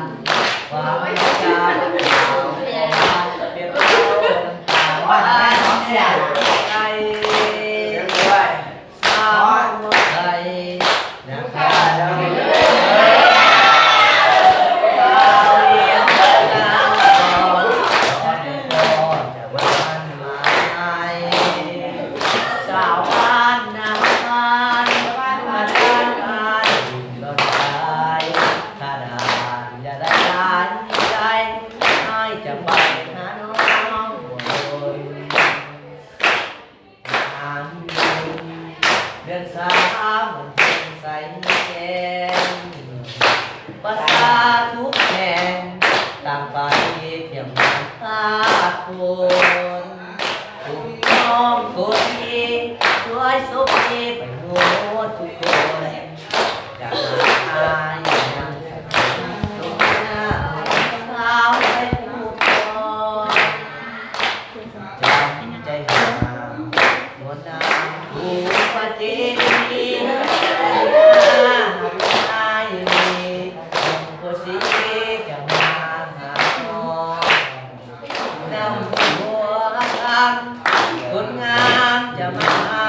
นความจานเราเป็นเราต่างว่าน้องเสียใจสาวไทยนะครับสาวบ้านนาบ้านมาด้านบ้านรถไฟถ้าด่านอย่าได้ด่านใจให้จะไปหาน้องบนน้ำเดือนสามมันเป็นใสแก่ภาษาทุกแห่งต่างไปเทียมตาคนทุกน้องคนนี้สวยสมดีไปหมดทุกคนจากอายยังสักตรงหน้าสาวไปทุกคนจำใจหานวลนางถูกปะจีนีอายมีคงสีจะมาหาน้องนำหัวกันคนงามจะมา